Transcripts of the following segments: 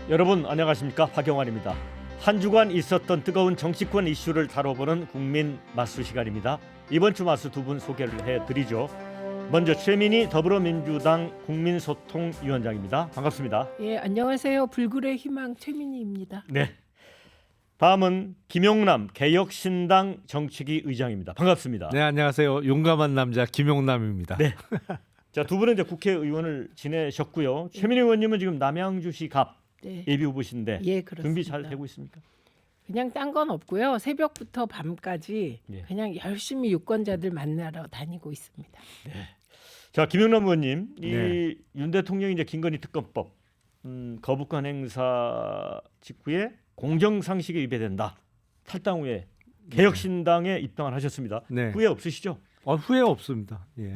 여러분 안녕하십니까, 박영환입니다. 한 주간 있었던 뜨거운 정치권 이슈를 다뤄보는 국민 마수 시간입니다. 이번 주 마수 두 분 소개를 해드리죠. 먼저 최민희 더불어민주당 국민소통위원장입니다. 반갑습니다. 예, 안녕하세요. 불굴의 희망 최민희입니다. 네. 다음은 김용남 개혁신당 정책위 의장입니다. 반갑습니다. 네, 안녕하세요. 용감한 남자 김용남입니다. 네. 자, 두 분은 이제 국회의원을 지내셨고요. 최민희 의원님은 지금 남양주시 갑 네. 예비 후보신데 예, 그렇습니다. 준비 잘 되고 있습니까? 그냥 딴 건 없고요. 새벽부터 밤까지 예. 그냥 열심히 유권자들 만나러 다니고 있습니다. 자, 김용남 의원님, 네. 이 윤 대통령이 이제 김건희 특검법 거부권 행사 직후에 공정상식에 위배된다. 탈당 후에 개혁신당에 입당을 하셨습니다. 네. 후회 없으시죠? 후회 없습니다. 예.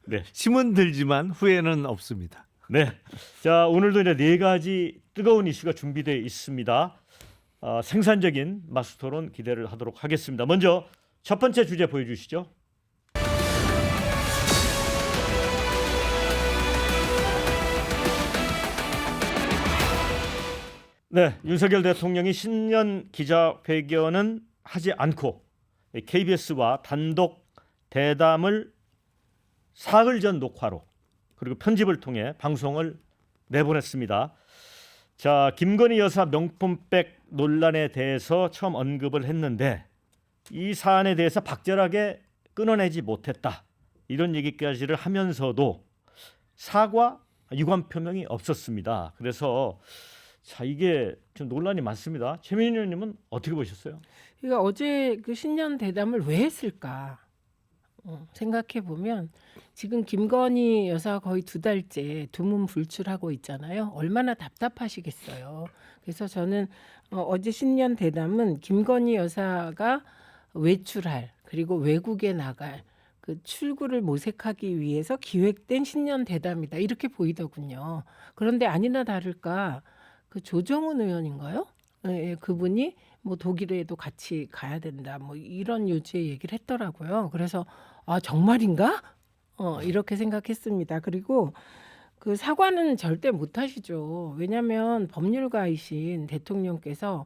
네. 힘은 들지만 후회는 없습니다. 네. 자, 오늘도 이제 네 가지 뜨거운 이슈가 준비되어 있습니다. 생산적인 마스토론 기대를 하도록 하겠습니다. 먼저 첫 번째 주제 보여주시죠. 네, 윤석열 대통령이 신년 기자회견은 하지 않고 KBS와 단독 대담을 사흘 전 녹화로 그리고 편집을 통해 방송을 내보냈습니다. 자, 김건희 여사 명품백 논란에 대해서 처음 언급을 했는데 이 사안에 대해서 박절하게 끊어내지 못했다. 이런 얘기까지를 하면서도 사과, 유감 표명이 없었습니다. 그래서 자, 이게 좀 논란이 많습니다. 최민희 의원님은 어떻게 보셨어요? 그러니까 어제 그 신년 대담을 왜 했을까 생각해 보면 지금 김건희 여사 거의 2달째 두문불출하고 있잖아요. 얼마나 답답하시겠어요. 그래서 저는 어제 신년 대담은 김건희 여사가 외출할 그리고 외국에 나갈 그 출구를 모색하기 위해서 기획된 신년 대담이다 이렇게 보이더군요. 그런데 아니나 다를까 그 조정훈 의원인가요? 예, 그분이 뭐 독일에도 같이 가야 된다 뭐 이런 요지의 얘기를 했더라고요. 그래서 아 정말인가? 이렇게 생각했습니다. 그리고 그 사과는 절대 못 하시죠. 왜냐하면 법률가이신 대통령께서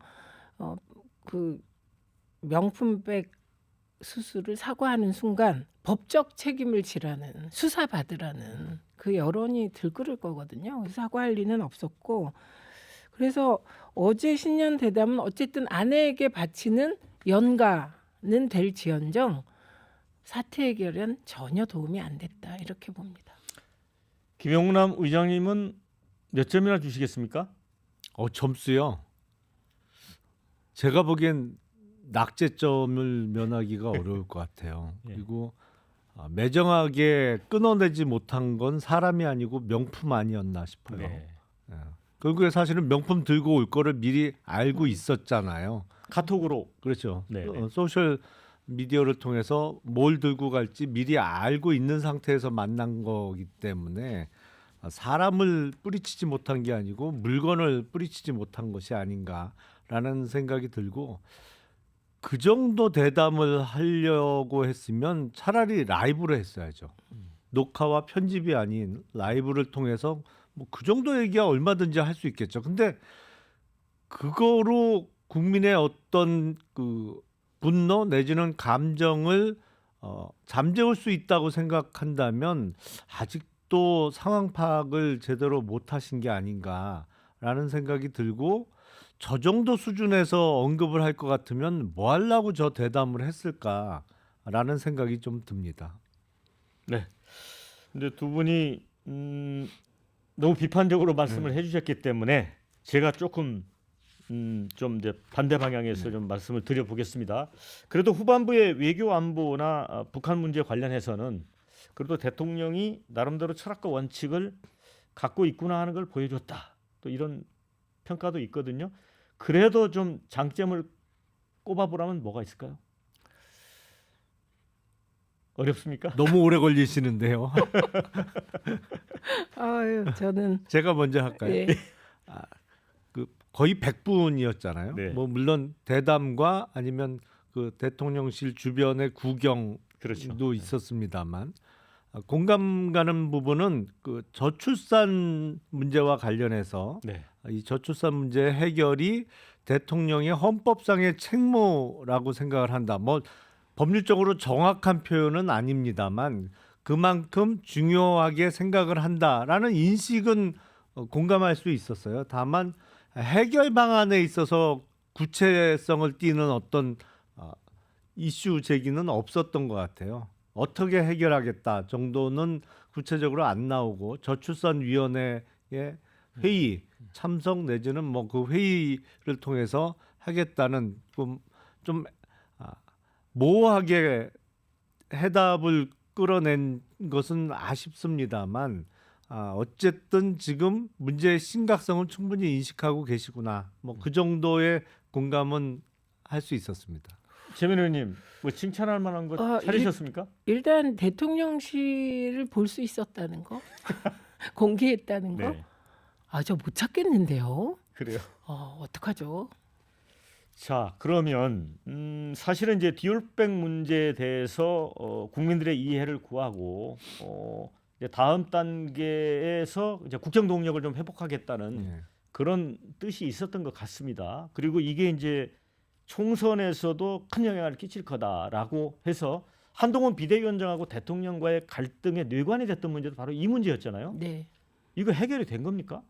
그 명품백 수수를 사과하는 순간 법적 책임을 지라는 수사받으라는 그 여론이 들끓을 거거든요. 사과할 리는 없었고 그래서 어제 신년 대담은 어쨌든 아내에게 바치는 연가는 될지언정 사태 해결은 전혀 도움이 안 됐다 이렇게 봅니다. 김용남 의장님은 몇 점이나 주시겠습니까? 점수요. 제가 보기엔 낙제점을 면하기가 어려울 것 같아요. 예. 그리고 매정하게 끊어내지 못한 건 사람이 아니고 명품 아니었나 싶어요. 네. 예. 그리고 사실은 명품 들고 올 거를 미리 알고 있었잖아요. 카톡으로. 그렇죠. 네. 소셜 미디어를 통해서 뭘 들고 갈지 미리 알고 있는 상태에서 만난 거기 때문에 사람을 뿌리치지 못한 게 아니고 물건을 뿌리치지 못한 것이 아닌가라는 생각이 들고 그 정도 대담을 하려고 했으면 차라리 라이브로 했어야죠. 녹화와 편집이 아닌 라이브를 통해서 뭐 그 정도 얘기야 얼마든지 할 수 있겠죠. 근데 그거로 국민의 어떤 그 분노 내지는 감정을 잠재울 수 있다고 생각한다면 아직도 상황 파악을 제대로 못 하신 게 아닌가라는 생각이 들고 저 정도 수준에서 언급을 할 것 같으면 뭐 하려고 저 대담을 했을까라는 생각이 좀 듭니다. 네. 근데 두 분이 너무 비판적으로 말씀을 해주셨기 때문에 제가 조금 좀 이제 반대 방향에서 좀 말씀을 드려보겠습니다. 그래도 후반부의 외교 안보나 북한 문제 관련해서는 그래도 대통령이 나름대로 철학과 원칙을 갖고 있구나 하는 걸 보여줬다. 또 이런 평가도 있거든요. 그래도 좀 장점을 꼽아보라면 뭐가 있을까요? 어렵습니까? 너무 오래 걸리시는데요. 아유, 저는 제가 먼저 할까요? 예. 그 거의 100분이었잖아요. 네. 뭐 물론 대담과 아니면 그 대통령실 주변의 구경도 그렇죠. 있었습니다만 공감 가는 부분은 그 저출산 문제와 관련해서 네. 이 저출산 문제 해결이 대통령의 헌법상의 책무라고 생각을 한다. 뭐 법률적으로 정확한 표현은 아닙니다만 그만큼 중요하게 생각을 한다라는 인식은 공감할 수 있었어요. 다만 해결 방안에 있어서 구체성을 띠는 어떤 이슈 제기는 없었던 것 같아요. 어떻게 해결하겠다 정도는 구체적으로 안 나오고 저출산위원회의 회의 참석 내지는 뭐 그 회의를 통해서 하겠다는 좀 모호하게 해답을 끌어낸 것은 아쉽습니다만 어쨌든 지금 문제의 심각성을 충분히 인식하고 계시구나. 뭐 그 정도의 공감은 할 수 있었습니다. 최민호 의원님 뭐 칭찬할 만한 거 찾으셨습니까? 일단 대통령실을 볼 수 있었다는 거, 공개했다는 거, 네. 저 못 찾겠는데요. 그래요. 어떡하죠? 자, 그러면 사실은 이제 디올백 문제에 대해서 국민들의 이해를 구하고 이제 다음 단계에서 이제 국정 동력을 좀 회복하겠다는 네. 그런 뜻이 있었던 것 같습니다. 그리고 이게 이제 총선에서도 큰 영향을 끼칠 거다라고 해서 한동훈 비대위원장하고 대통령과의 갈등의 뇌관이 됐던 문제도 바로 이 문제였잖아요. 네, 이거 해결이 된 겁니까?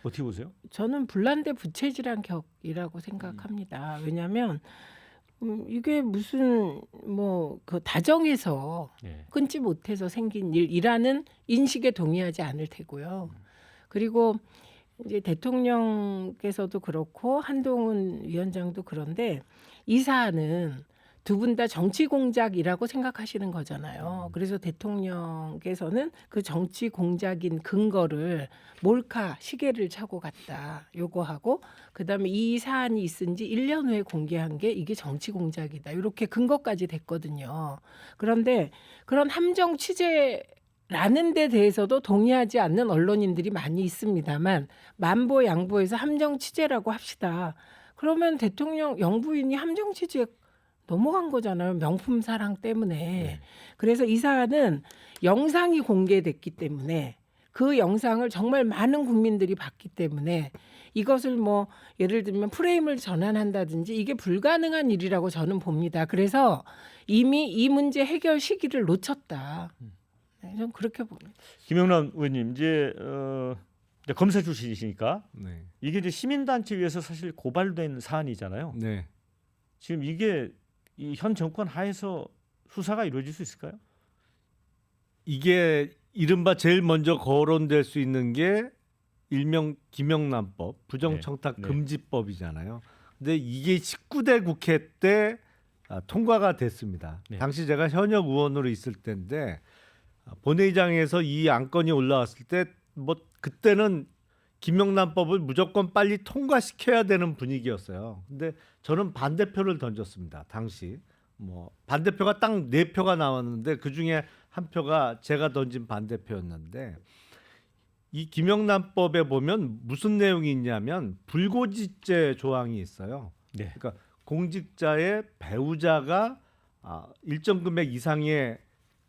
어떻게 보세요? 저는 불난데 부채질한 격이라고 생각합니다. 왜냐하면 이게 무슨 뭐 그 다정해서 네. 끊지 못해서 생긴 일이라는 인식에 동의하지 않을 테고요. 그리고 이제 대통령께서도 그렇고 한동훈 위원장도 그런데 이 사안은 두 분 다 정치 공작이라고 생각하시는 거잖아요. 그래서 대통령께서는 그 정치 공작인 근거를 몰카 시계를 차고 갔다 요거하고 그다음에 이 사안이 있은 지 1년 후에 공개한 게 이게 정치 공작이다. 이렇게 근거까지 됐거든요. 그런데 그런 함정 취재라는 데 대해서도 동의하지 않는 언론인들이 많이 있습니다만 만보 양보해서 함정 취재라고 합시다. 그러면 대통령 영부인이 함정 취재 넘어간 거잖아요. 명품 사랑 때문에. 네. 그래서 이 사안은 영상이 공개됐기 때문에 그 영상을 정말 많은 국민들이 봤기 때문에 이것을 뭐 예를 들면 프레임을 전환한다든지 이게 불가능한 일이라고 저는 봅니다. 그래서 이미 이 문제 해결 시기를 놓쳤다. 네, 저는 그렇게 봅니다. 김영남 의원님 이제 검사 출신이시니까 네. 이게 이제 시민단체 위해서 사실 고발된 사안이잖아요. 네. 지금 이게 이 현 정권 하에서 수사가 이루어질 수 있을까요? 이게 이른바 제일 먼저 거론될 수 있는 게 일명 김영란법, 부정청탁 네. 금지법이잖아요. 근데 이게 19대 국회 때 통과가 됐습니다. 네. 당시 제가 현역 의원으로 있을 때인데 본회의장에서 이 안건이 올라왔을 때 뭐 그때는 김영란법을 무조건 빨리 통과시켜야 되는 분위기였어요. 근데 저는 반대표를 던졌습니다. 당시 뭐 반대표가 딱 4표가 나왔는데 그 중에 한 표가 제가 던진 반대표였는데 이 김영란법에 보면 무슨 내용이 있냐면 불고지죄 조항이 있어요. 네. 그러니까 공직자의 배우자가 일정 금액 이상의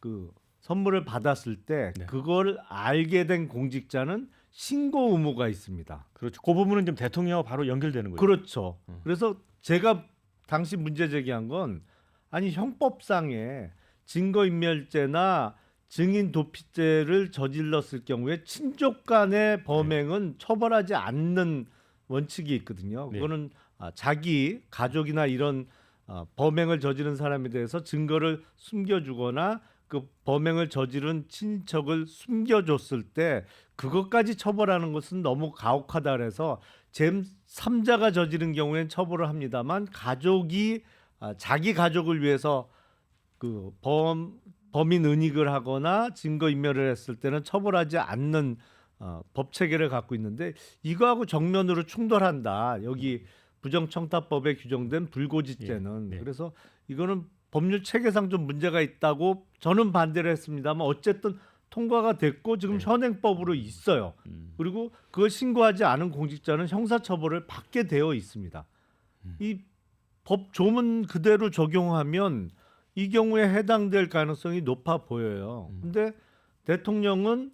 그 선물을 받았을 때 네. 그걸 알게 된 공직자는 신고 의무가 있습니다. 그렇죠. 그 부분은 좀 대통령과 바로 연결되는 거죠. 그렇죠. 그래서 제가 당시 문제 제기한 건 아니 형법상에 증거인멸죄나 증인 도피죄를 저질렀을 경우에 친족 간의 범행은 처벌하지 않는 원칙이 있거든요. 네. 그거는 자기 가족이나 이런 범행을 저지른 사람에 대해서 증거를 숨겨주거나 그 범행을 저지른 친척을 숨겨줬을 때 그것까지 처벌하는 것은 너무 가혹하다 그래서 제3자가 저지른 경우에는 처벌을 합니다만 가족이 자기 가족을 위해서 그 범인 은닉을 하거나 증거 인멸을 했을 때는 처벌하지 않는 법 체계를 갖고 있는데 이거하고 정면으로 충돌한다. 여기 부정청탁법에 규정된 불고지죄는 예, 네. 그래서 이거는 법률 체계상 좀 문제가 있다고 저는 반대를 했습니다만 어쨌든 통과가 됐고 지금 네. 현행법으로 있어요. 그리고 그걸 신고하지 않은 공직자는 형사처벌을 받게 되어 있습니다. 이 법 조문 그대로 적용하면 이 경우에 해당될 가능성이 높아 보여요. 근데 대통령은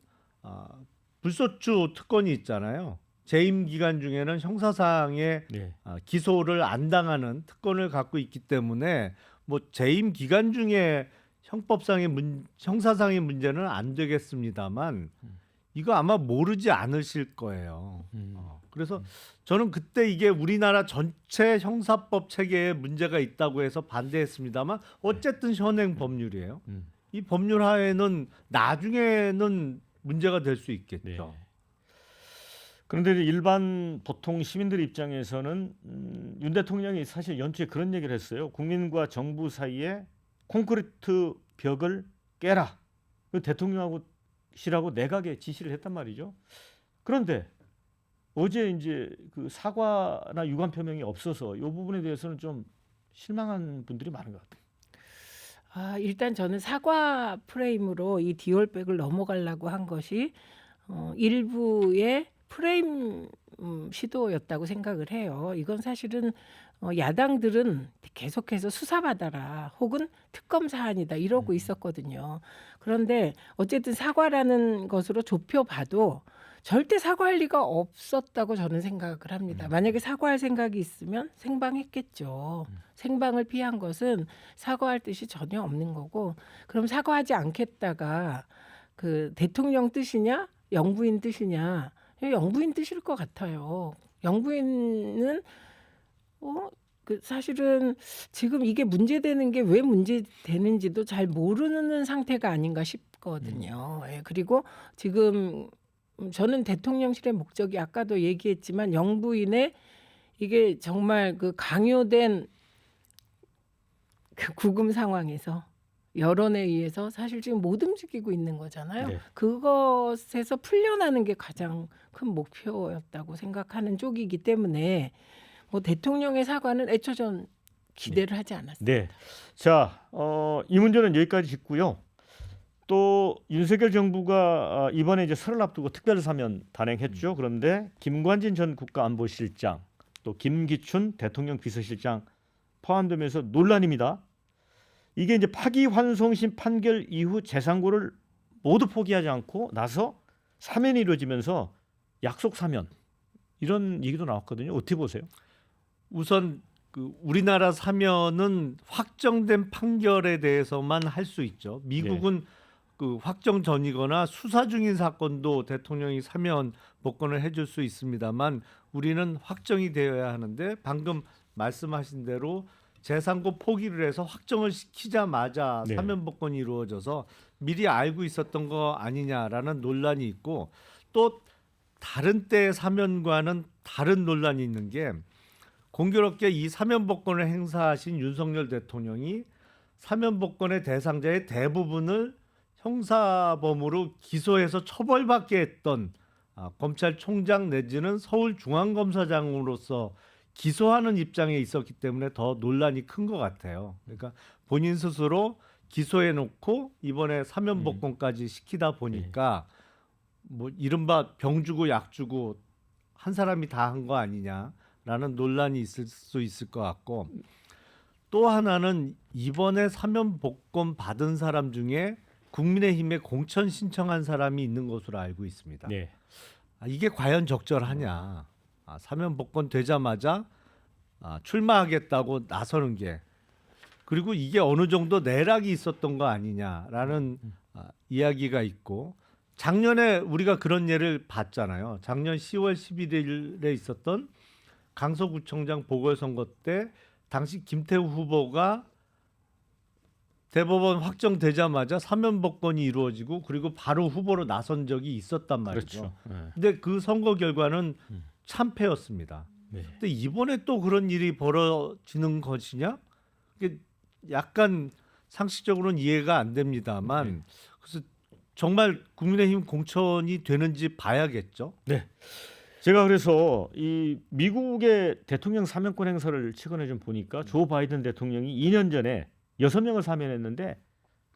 불소추 특권이 있잖아요. 재임 기간 중에는 형사상의 네. 기소를 안 당하는 특권을 갖고 있기 때문에 뭐 재임 기간 중에 형사상의 문제는 안 되겠습니다만 이거 아마 모르지 않으실 거예요. 그래서 저는 그때 이게 우리나라 전체 형사법 체계에 문제가 있다고 해서 반대했습니다만 어쨌든 현행 법률이에요. 이 법률 하에는 나중에는 문제가 될 수 있겠죠. 네. 그런데 이제 일반 보통 시민들 입장에서는 윤 대통령이 사실 연초에 그런 얘기를 했어요. 국민과 정부 사이에 콘크리트 벽을 깨라. 그 대통령하고 시라고 내각에 지시를 했단 말이죠. 그런데 어제 이제 그 사과나 유감 표명이 없어서 이 부분에 대해서는 좀 실망한 분들이 많은 것 같아요. 일단 저는 사과 프레임으로 이 디올백을 넘어가려고 한 것이 일부의 프레임 시도였다고 생각을 해요. 이건 사실은 야당들은 계속해서 수사받아라 혹은 특검 사안이다 이러고 있었거든요. 그런데 어쨌든 사과라는 것으로 좁혀봐도 절대 사과할 리가 없었다고 저는 생각을 합니다. 만약에 사과할 생각이 있으면 생방했겠죠. 생방을 피한 것은 사과할 뜻이 전혀 없는 거고, 그럼 사과하지 않겠다가 그 대통령 뜻이냐 영부인 뜻이냐, 영부인 뜻일 것 같아요. 영부인은 사실은 지금 이게 문제되는 게 왜 문제되는지도 잘 모르는 상태가 아닌가 싶거든요. 예, 그리고 지금 저는 대통령실의 목적이 아까도 얘기했지만 영부인의 이게 정말 그 강요된 그 구금 상황에서 여론에 의해서 사실 지금 못 움직이고 있는 거잖아요. 네. 그것에서 풀려나는 게 가장 큰 목표였다고 생각하는 쪽이기 때문에 뭐 대통령의 사과는 애초 전 기대를 하지 않았어요. 네. 자, 이 문제는 여기까지 짚고요. 또 윤석열 정부가 이번에 이제 설을 앞두고 특별사면 단행했죠. 그런데 김관진 전 국가안보실장, 또 김기춘 대통령 비서실장 포함되면서 논란입니다. 이게 이제 파기환송심 판결 이후 재상고를 모두 포기하지 않고 나서 사면이 이루어지면서 약속 사면 이런 얘기도 나왔거든요. 어떻게 보세요? 우선 그 우리나라 사면은 확정된 판결에 대해서만 할 수 있죠. 미국은 그 확정 전이거나 수사 중인 사건도 대통령이 사면 복권을 해줄 수 있습니다만 우리는 확정이 되어야 하는데 방금 말씀하신 대로 재상고 포기를 해서 확정을 시키자마자 네. 사면 복권이 이루어져서 미리 알고 있었던 거 아니냐라는 논란이 있고, 또 다른 때의 사면과는 다른 논란이 있는 게 공교롭게 이 사면 복권을 행사하신 윤석열 대통령이 사면 복권의 대상자의 대부분을 형사범으로 기소해서 처벌받게 했던 검찰총장 내지는 서울중앙검사장으로서 기소하는 입장에 있었기 때문에 더 논란이 큰 것 같아요. 그러니까 본인 스스로 기소해놓고 이번에 사면 복권까지 시키다 보니까 뭐 이른바 병 주고 약 주고 한 사람이 다 한 거 아니냐라는 논란이 있을 수 있을 것 같고, 또 하나는 이번에 사면 복권 받은 사람 중에 국민의힘에 공천 신청한 사람이 있는 것으로 알고 있습니다. 네. 이게 과연 적절하냐? 사면 복권 되자마자 출마하겠다고 나서는 게, 그리고 이게 어느 정도 내락이 있었던 거 아니냐라는 이야기가 있고, 작년에 우리가 그런 예를 봤잖아요. 작년 10월 11일에 있었던 강서구청장 보궐선거 때 당시 김태우 후보가 대법원 확정되자마자 사면 복권이 이루어지고 그리고 바로 후보로 나선 적이 있었단 말이죠. 그렇죠. 근데 그 선거 결과는 참패였습니다. 네. 근데 이번에 또 그런 일이 벌어지는 것이냐? 이게 약간 상식적으로는 이해가 안 됩니다만, 그래서 정말 국민의힘 공천이 되는지 봐야겠죠. 네. 제가 그래서 이 미국의 대통령 사면권 행사를 최근에 좀 보니까 조 바이든 대통령이 2년 전에 6명을 사면했는데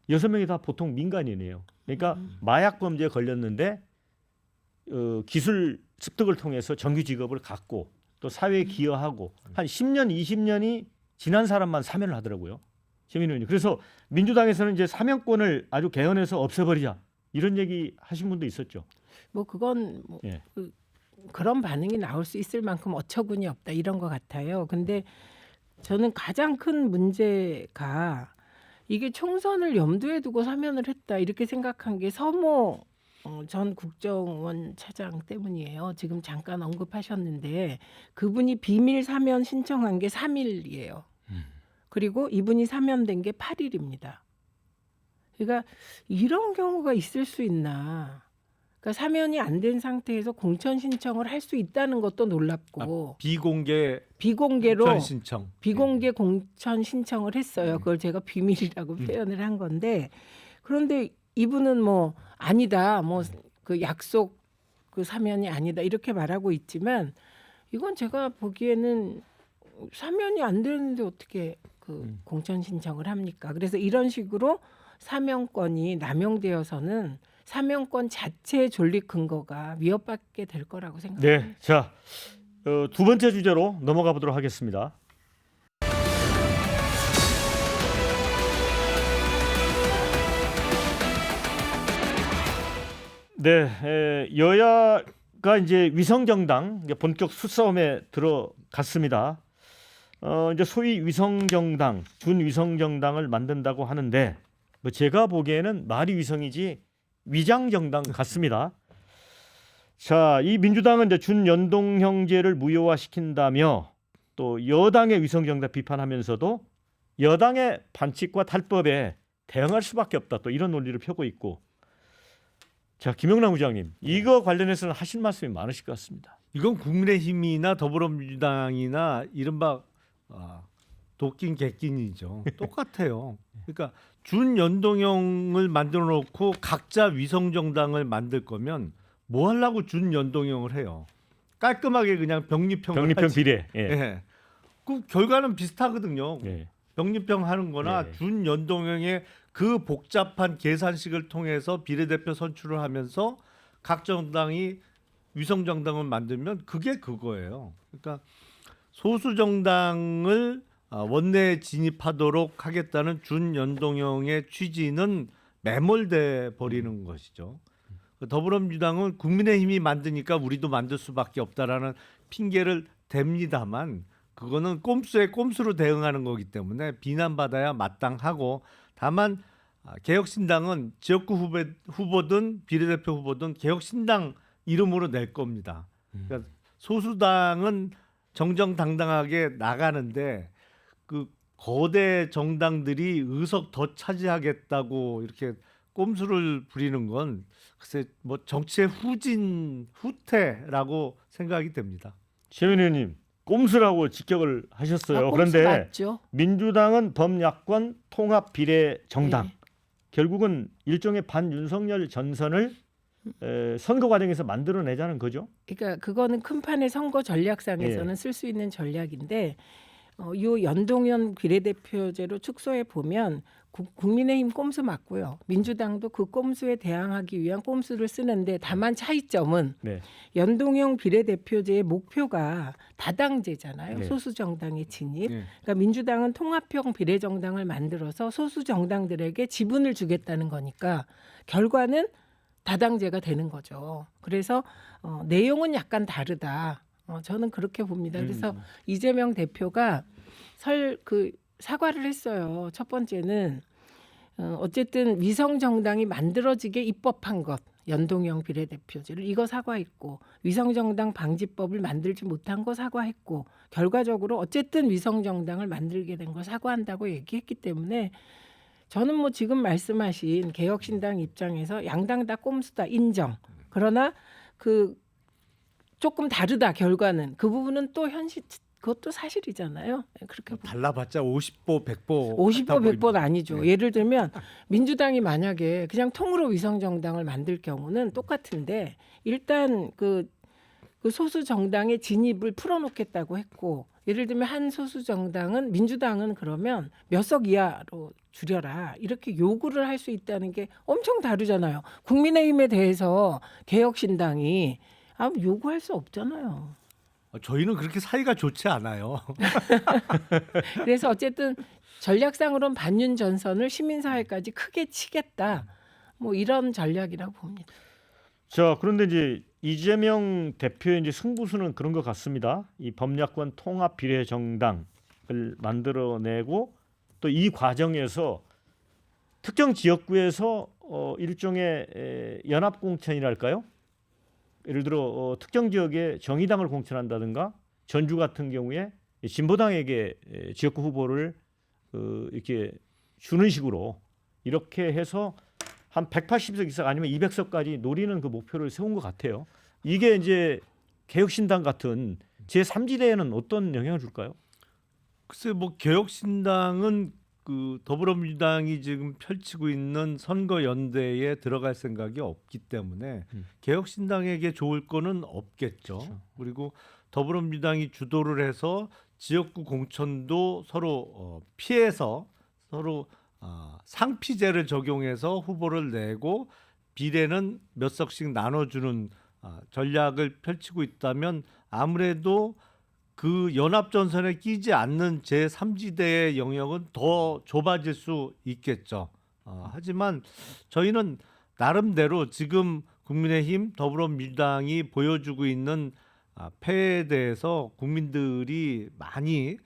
6명이 다 보통 민간인이에요. 그러니까 마약 범죄에 걸렸는데 기술 습득을 통해서 정규 직업을 갖고 또 사회에 기여하고 한 10년, 20년이 지난 사람만 사면을 하더라고요. 시민의원님. 그래서 민주당에서는 이제 사면권을 아주 개헌해서 없애버리자 이런 얘기 하신 분도 있었죠. 뭐 그건 뭐 예. 그런 반응이 나올 수 있을 만큼 어처구니 없다 이런 것 같아요. 근데 저는 가장 큰 문제가 이게 총선을 염두에 두고 사면을 했다 이렇게 생각한 게 서모 전 국정원 차장 때문이에요. 지금 잠깐 언급하셨는데 그분이 비밀 사면 신청한 게 3일이에요. 그리고 이분이 사면된 게 8일입니다. 그러니까 이런 경우가 있을 수 있나? 그러니까 사면이 안 된 상태에서 공천 신청을 할 수 있다는 것도 놀랍고 비공개 비공개로 공천 신청. 비공개 공천 신청을 했어요. 그걸 제가 비밀이라고 표현을 한 건데 그런데 이분은 뭐 아니다, 뭐 그 약속 그 사면이 아니다 이렇게 말하고 있지만 이건 제가 보기에는 사면이 안 되는데 어떻게 그 공천 신청을 합니까? 그래서 이런 식으로 사면권이 남용되어서는 사면권 자체의 존립 근거가 위협받게 될 거라고 생각합니다. 네, 자, 두 번째 주제로 넘어가 보도록 하겠습니다. 네, 여야가 이제 위성정당 이제 본격 수싸움에 들어갔습니다. 이제 소위 위성정당, 준위성정당을 만든다고 하는데 뭐 제가 보기에는 말이 위성이지 위장정당 같습니다. 자, 이 민주당은 이제 준연동형제를 무효화시킨다며 또 여당의 위성정당 비판하면서도 여당의 반칙과 탈법에 대응할 수밖에 없다. 또 이런 논리를 펴고 있고. 자, 김영남 부장님, 이거 관련해서는 하실 말씀이 많으실 것 같습니다. 이건 국민의힘이나 더불어민주당이나 이른바 도끼인 객끼인이죠. 똑같아요. 그러니까 준연동형을 만들어 놓고 각자 위성정당을 만들 거면 뭐 하려고 준연동형을 해요. 깔끔하게 그냥 병립형을 병립형 하지. 비례. 예. 예. 그 결과는 비슷하거든요. 예. 병립형 하는 거나 예. 준연동형의 그 복잡한 계산식을 통해서 비례대표 선출을 하면서 각 정당이 위성정당을 만들면 그게 그거예요. 그러니까 소수 정당을 원내에 진입하도록 하겠다는 준연동형의 취지는 매몰돼 버리는 것이죠. 더불어민주당은 국민의힘이 만드니까 우리도 만들 수밖에 없다라는 핑계를 댑니다만 그거는 꼼수에 꼼수로 대응하는 거기 때문에 비난받아야 마땅하고 다만 개혁신당은 지역구 후보든 비례대표 후보든 개혁신당 이름으로 낼 겁니다. 그러니까 소수당은 정정당당하게 나가는데 그 거대 정당들이 의석 더 차지하겠다고 이렇게 꼼수를 부리는 건 글쎄 뭐 정치의 후퇴라고 생각이 됩니다. 최민 의원님, 꼼수라고 직격을 하셨어요. 꼼수 그런데 맞죠? 민주당은 범야권 통합 비례 정당. 네. 결국은 일종의 반윤석열 전선을 선거 과정에서 만들어내자는 거죠. 그러니까 그거는 큰 판의 선거 전략상에서는 예. 쓸 수 있는 전략인데 요 연동형 비례대표제로 축소해 보면 국민의힘 꼼수 맞고요. 민주당도 그 꼼수에 대항하기 위한 꼼수를 쓰는데 다만 차이점은 네. 연동형 비례대표제의 목표가 다당제잖아요. 네. 소수 정당의 진입. 네. 그러니까 민주당은 통합형 비례정당을 만들어서 소수 정당들에게 지분을 주겠다는 거니까 결과는 다당제가 되는 거죠. 그래서 내용은 약간 다르다. 저는 그렇게 봅니다. 그래서 이재명 대표가 사과를 했어요. 첫 번째는 어쨌든 위성 정당이 만들어지게 입법한 것, 연동형 비례대표제를 이거 사과했고 위성 정당 방지법을 만들지 못한 거 사과했고 결과적으로 어쨌든 위성 정당을 만들게 된 거 사과한다고 얘기했기 때문에 저는 뭐 지금 말씀하신 개혁신당 입장에서 양당 다 꼼수다 인정. 그러나 그 조금 다르다 결과는 그 부분은 또 현실 그것도 사실이잖아요. 그렇게 달라봤자 50보 100보 50보 100보 아니죠. 네. 예를 들면 민주당이 만약에 그냥 통으로 위성정당을 만들 경우는 똑같은데 일단 그 소수 정당의 진입을 풀어놓겠다고 했고 예를 들면 한 소수 정당은 민주당은 그러면 몇 석 이하로 줄여라 이렇게 요구를 할 수 있다는 게 엄청 다르잖아요. 국민의힘에 대해서 개혁신당이 요구할 수 없잖아요. 저희는 그렇게 사이가 좋지 않아요. 그래서 어쨌든 전략상으로는 반윤 전선을 시민사회까지 크게 치겠다. 뭐 이런 전략이라고 봅니다. 자, 그런데 이제 이재명 대표의 이제 승부수는 그런 것 같습니다. 이 범야권 통합 비례 정당을 만들어내고 또 이 과정에서 특정 지역구에서 일종의 연합 공천이랄까요? 예를 들어 특정 지역에 정의당을 공천한다든가 전주 같은 경우에 진보당에게 지역구 후보를 이렇게 주는 식으로 이렇게 해서 한 180석 이상 아니면 200석까지 노리는 그 목표를 세운 것 같아요. 이게 이제 개혁신당 같은 제3지대에는 어떤 영향을 줄까요? 글쎄 뭐 개혁신당은 그 더불어민주당이 지금 펼치고 있는 선거 연대에 들어갈 생각이 없기 때문에 개혁신당에게 좋을 거는 없겠죠. 그렇죠. 그리고 더불어민주당이 주도를 해서 지역구 공천도 서로 피해서 서로 상피제를 적용해서 후보를 내고 비례는 몇 석씩 나눠주는 전략을 펼치고 있다면 아무래도 그 연합전선에 끼지 않는 제3지대의 영역은 더 좁아질 수 있겠죠. 하지만 저희는 나름대로 지금 국민의힘, 더불어민주당이 보여주고 있는 패에 대해서 국민들이 많이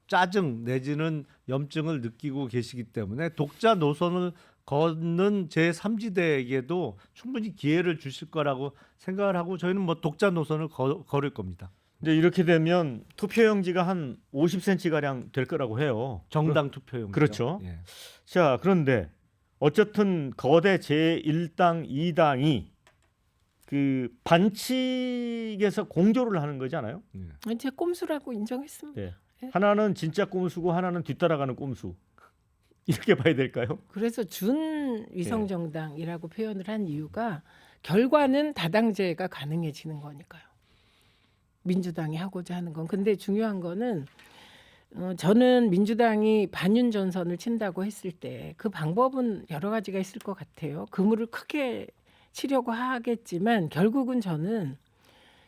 짜증 내지는 염증을 느끼고 계시기 때문에 독자 노선을 걷는 제3지대에게도 충분히 기회를 주실 거라고 생각을 하고 저희는 뭐 독자 노선을 걸을 겁니다. 근데 이렇게 되면 투표용지가 한 50cm 가량 될 거라고 해요. 정당 투표용. 그렇죠. 예. 자, 그런데 어쨌든 거대 제1당, 2당이 그 반칙에서 공조를 하는 거잖아요. 예. 제 꼼수라고 인정했습니다. 네. 하나는 진짜 꼼수고 하나는 뒤따라가는 꼼수. 이렇게 봐야 될까요? 그래서 준 위성정당이라고 표현을 한 이유가 결과는 다당제가 가능해지는 거니까요. 민주당이 하고자 하는 건. 근데 중요한 거는 저는 민주당이 반윤 전선을 친다고 했을 때 그 방법은 여러 가지가 있을 것 같아요. 그물을 크게 치려고 하겠지만 결국은 저는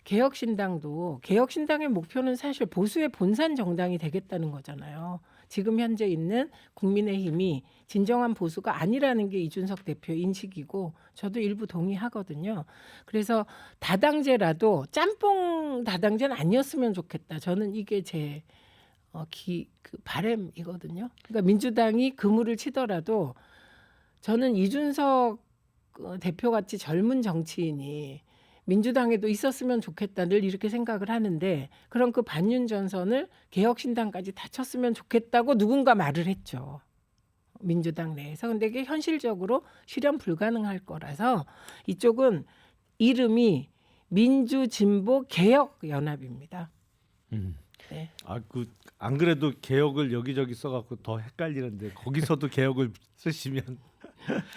개혁신당도 개혁신당의 목표는 사실 보수의 본산 정당이 되겠다는 거잖아요. 지금 현재 있는 국민의힘이 진정한 보수가 아니라는 게 이준석 대표의 인식이고 저도 일부 동의하거든요. 그래서 다당제라도 짬뽕 다당제는 아니었으면 좋겠다. 저는 이게 제 그 바람이거든요. 그러니까 민주당이 그물을 치더라도 저는 이준석 대표같이 젊은 정치인이 민주당에도 있었으면 좋겠다 늘 이렇게 생각을 하는데 그럼 그 반윤 전선을 개혁신당까지 다 쳤으면 좋겠다고 누군가 말을 했죠. 민주당 내에서. 근데 이게 현실적으로 실현 불가능할 거라서 이쪽은 이름이 민주진보개혁연합입니다. 네. 안 그래도 개혁을 여기저기 써갖고 더 헷갈리는데 거기서도 개혁을 쓰시면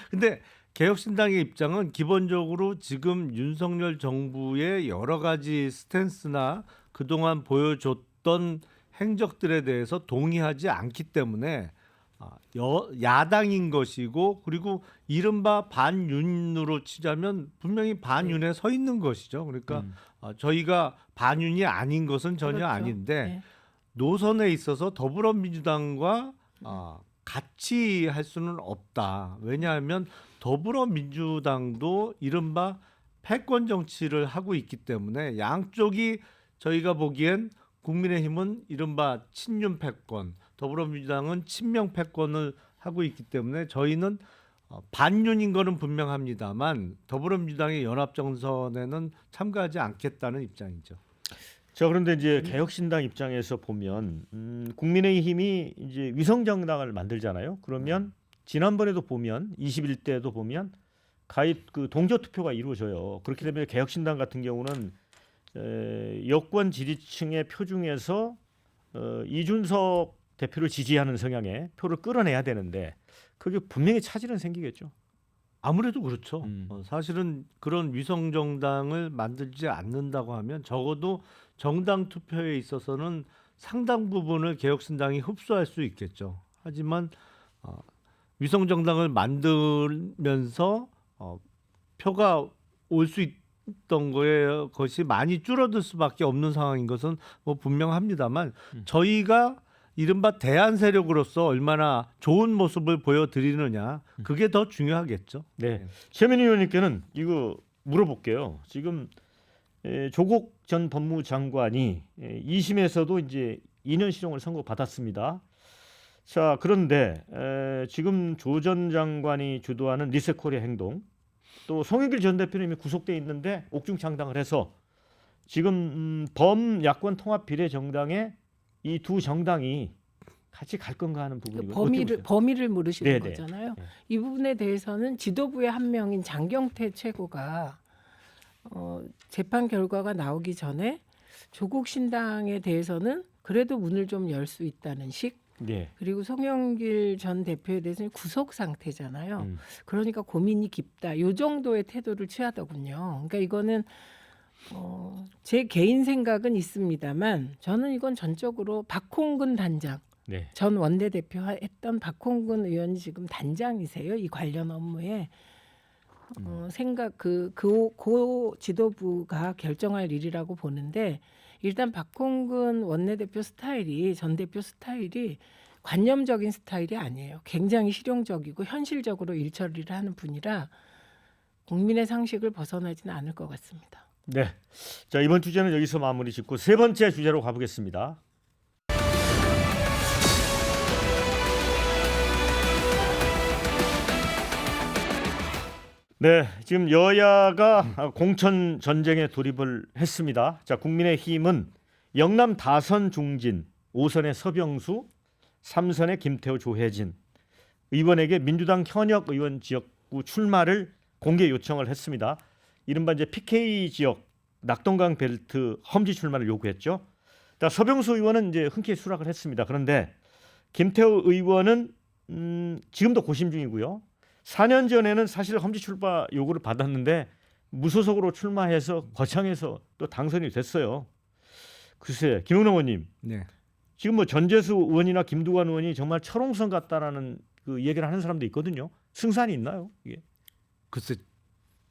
근데 개혁신당의 입장은 기본적으로 지금 윤석열 정부의 여러 가지 스탠스나 그동안 보여줬던 행적들에 대해서 동의하지 않기 때문에 야당인 것이고 그리고 이른바 반윤으로 치자면 분명히 반윤에 서 있는 것이죠. 그러니까 저희가 반윤이 아닌 것은 전혀 그렇죠. 아닌데 네. 노선에 있어서 더불어민주당과 같이 할 수는 없다. 왜냐하면 더불어민주당도 이른바 패권 정치를 하고 있기 때문에 양쪽이 저희가 보기엔 국민의힘은 이른바 친윤 패권, 더불어민주당은 친명 패권을 하고 있기 때문에 저희는 반윤인 거는 분명합니다만 더불어민주당의 연합정선에는 참가하지 않겠다는 입장이죠. 자, 그런데 이제 개혁신당 입장에서 보면 국민의힘이 이제 위성정당을 만들잖아요. 그러면 지난번에도 보면 21대도 보면 가입 그 동조 투표가 이루어져요. 그렇기 때문에 개혁신당 같은 경우는 여권 지지층의 표 중에서 이준석 대표를 지지하는 성향의 표를 끌어내야 되는데 그게 분명히 차질은 생기겠죠. 아무래도 그렇죠. 사실은 그런 위성 정당을 만들지 않는다고 하면 적어도 정당 투표에 있어서는 상당 부분을 개혁신당이 흡수할 수 있겠죠. 하지만 위성 정당을 만들면서 표가 올 수 있던 것이 많이 줄어들 수밖에 없는 상황인 것은 뭐 분명합니다만 저희가 이른바 대안 세력으로서 얼마나 좋은 모습을 보여드리느냐 그게 더 중요하겠죠. 네. 최민희 의원님께는 이거 물어볼게요. 지금 조국 전 법무장관이 2심에서도 이제 2년 실형을 선고받았습니다. 자, 그런데 지금 조 전 장관이 주도하는 리셋코리아 행동, 또 송영길 전 대표는 이미 구속돼 있는데 옥중창당을 해서 지금 범야권 통합 비례정당에 이 두 정당이 같이 갈 건가 하는 부분이고 범위를 물으시는 네네. 거잖아요. 네. 이 부분에 대해서는 지도부의 한 명인 장경태 최고가 재판 결과가 나오기 전에 조국 신당에 대해서는 그래도 문을 좀 열 수 있다는 식. 네. 그리고 송영길 전 대표에 대해서는 구속 상태잖아요. 그러니까 고민이 깊다. 요 정도의 태도를 취하더군요. 그러니까 이거는 제 개인 생각은 있습니다만 저는 이건 전적으로 박홍근 단장, 네. 전 원내대표 했던 박홍근 의원이 지금 단장이세요. 이 관련 업무에 생각 고 지도부가 결정할 일이라고 보는데 일단 박홍근 원내대표 스타일이 전 대표 스타일이 관념적인 스타일이 아니에요. 굉장히 실용적이고 현실적으로 일 처리를 하는 분이라 국민의 상식을 벗어나지는 않을 것 같습니다. 네. 자, 이번 주제는 여기서 마무리 짓고 세 번째 주제로 가보겠습니다. 네, 지금 여야가 공천 전쟁에 돌입을 했습니다. 자, 국민의힘은 영남 다선 중진, 5선의 서병수, 3선의 김태호, 조혜진 의원에게 민주당 현역 의원 지역구 출마를 공개 요청을 했습니다. 이른바 이제 PK 지역 낙동강 벨트 험지 출마를 요구했죠. 자, 서병수 의원은 이제 흔쾌히 수락을 했습니다. 그런데 김태호 의원은 지금도 고심 중이고요. 4년 전에는 사실 험지 출마 요구를 받았는데 무소속으로 출마해서 거창해서 또 당선이 됐어요. 글쎄, 김용남 의원님, 네. 지금 뭐 전재수 의원이나 김두관 의원이 정말 철옹성 같다라는 그 얘기를 하는 사람도 있거든요. 승산이 있나요? 이게? 글쎄,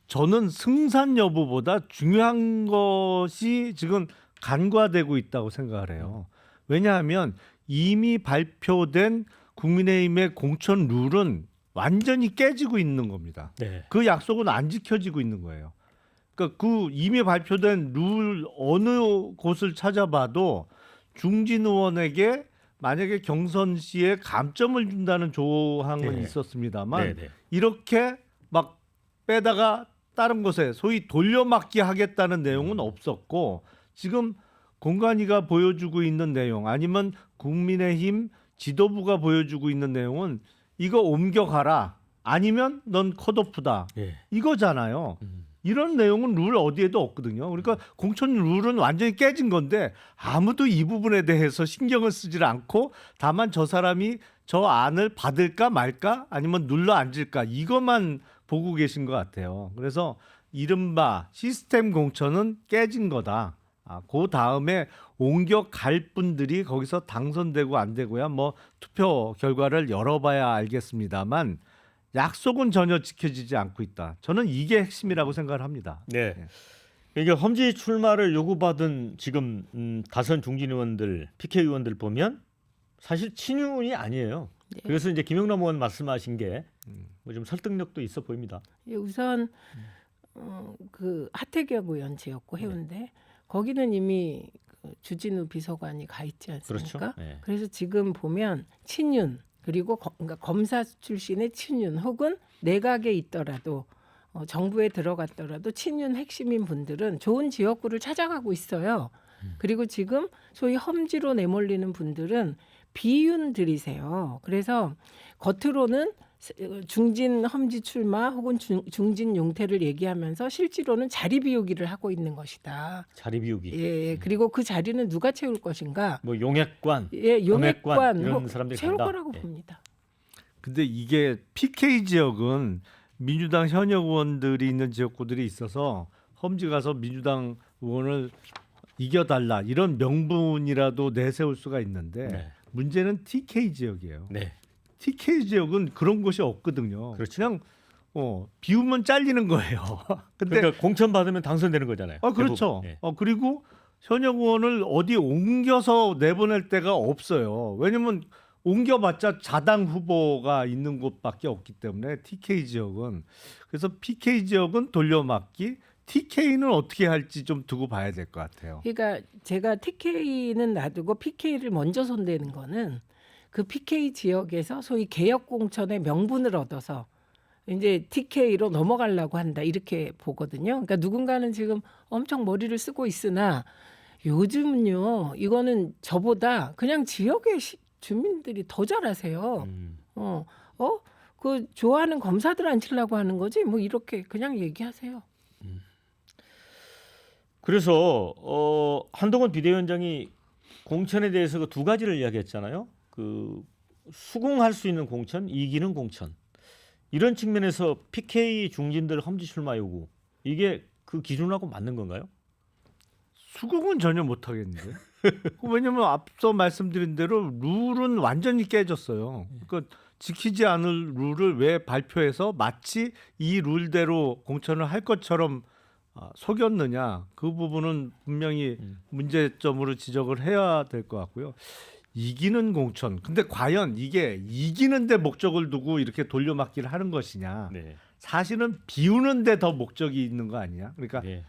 저는 승산 여부보다 중요한 것이 지금 간과되고 있다고 생각을 해요. 왜냐하면 이미 발표된 국민의힘의 공천 룰은 완전히 깨지고 있는 겁니다. 네. 그 약속은 안 지켜지고 있는 거예요. 그러니까 그 이미 발표된 룰 어느 곳을 찾아봐도 중진 의원에게 만약에 경선 시에 감점을 준다는 조항은 네. 있었습니다만 네, 네. 이렇게 막 빼다가 다른 곳에 소위 돌려막기 하겠다는 내용은 없었고 지금 공관위가 보여주고 있는 내용 아니면 국민의힘 지도부가 보여주고 있는 내용은 이거 옮겨가라 아니면 넌 컷오프다 예. 이거잖아요. 이런 내용은 룰 어디에도 없거든요. 그러니까 공천 룰은 완전히 깨진 건데 아무도 이 부분에 대해서 신경을 쓰질 않고 다만 저 사람이 저 안을 받을까 말까 아니면 눌러 앉을까 이것만 보고 계신 것 같아요. 그래서 이른바 시스템 공천은 깨진 거다. 그 다음에 옮겨갈 분들이 거기서 당선되고 안 되고야 뭐 투표 결과를 열어봐야 알겠습니다만 약속은 전혀 지켜지지 않고 있다. 저는 이게 핵심이라고 생각을 합니다. 네. 이게 험지 출마를 요구받은 지금 다선 중진 의원들, PK 의원들 보면 사실 친윤이 아니에요. 네. 그래서 이제 김영남 의원 말씀하신 게 뭐 좀 설득력도 있어 보입니다. 우선 그 하태경 의원 지역구 해운대 거기는 이미 그 주진우 비서관이 가 있지 않습니까? 그렇죠. 네. 그래서 지금 보면 친윤 그리고 그러니까 검사 출신의 친윤 혹은 내각에 있더라도 정부에 들어갔더라도 친윤 핵심인 분들은 좋은 지역구를 찾아가고 있어요. 그리고 지금 소위 험지로 내몰리는 분들은 비윤들이세요. 그래서 겉으로는 중진 험지 출마 혹은 중진 용태를 얘기하면서 실제로는 자리 비우기를 하고 있는 것이다. 자리 비우기. 예, 그리고 그 자리는 누가 채울 것인가? 뭐 용액관, 예, 용액관 이런 사람들이 채울 간다. 거라고 예. 봅니다. 근데 이게 PK 지역은 민주당 현역 의원들이 있는 지역구들이 있어서 험지 가서 민주당 의원을 이겨달라 이런 명분이라도 내세울 수가 있는데 네. 문제는 TK 지역이에요. 네. TK 지역은 그런 곳이 없거든요. 그렇죠. 그냥 비우면 잘리는 거예요. 근데 그러니까 공천 받으면 당선되는 거잖아요. 그렇죠. 대부분. 예. 그리고 현역 의원을 어디 옮겨서 내보낼 데가 없어요. 왜냐면 옮겨봤자 자당 후보가 있는 곳밖에 없기 때문에 TK 지역은. 그래서 PK 지역은 돌려막기, TK는 어떻게 할지 좀 두고 봐야 될 것 같아요. 그러니까 제가 TK는 놔두고 PK를 먼저 손대는 거는 그 PK 지역에서 소위 개혁 공천의 명분을 얻어서 이제 TK로 넘어가려고 한다 이렇게 보거든요. 그러니까 누군가는 지금 엄청 머리를 쓰고 있으나 요즘은요 이거는 저보다 그냥 지역의 주민들이 더 잘하세요. 그 좋아하는 검사들 앉히려고 하는 거지 뭐 이렇게 그냥 얘기하세요. 그래서 한동훈 비대위원장이 공천에 대해서 그 두 가지를 이야기했잖아요. 그 수긍할 수 있는 공천, 이기는 공천. 이런 측면에서 PK 중진들 험지 출마 요구 이게 그 기준하고 맞는 건가요? 수긍은 전혀 못 하겠는데. 왜냐면 앞서 말씀드린 대로 룰은 완전히 깨졌어요. 그러니까 지키지 않을 룰을 왜 발표해서 마치 이 룰대로 공천을 할 것처럼 속였느냐. 그 부분은 분명히 문제점으로 지적을 해야 될 것 같고요. 이기는 공천. 근데 과연 이게 이기는 데 목적을 두고 이렇게 돌려막기를 하는 것이냐. 네. 사실은 비우는 데 더 목적이 있는 거 아니냐. 그러니까 네.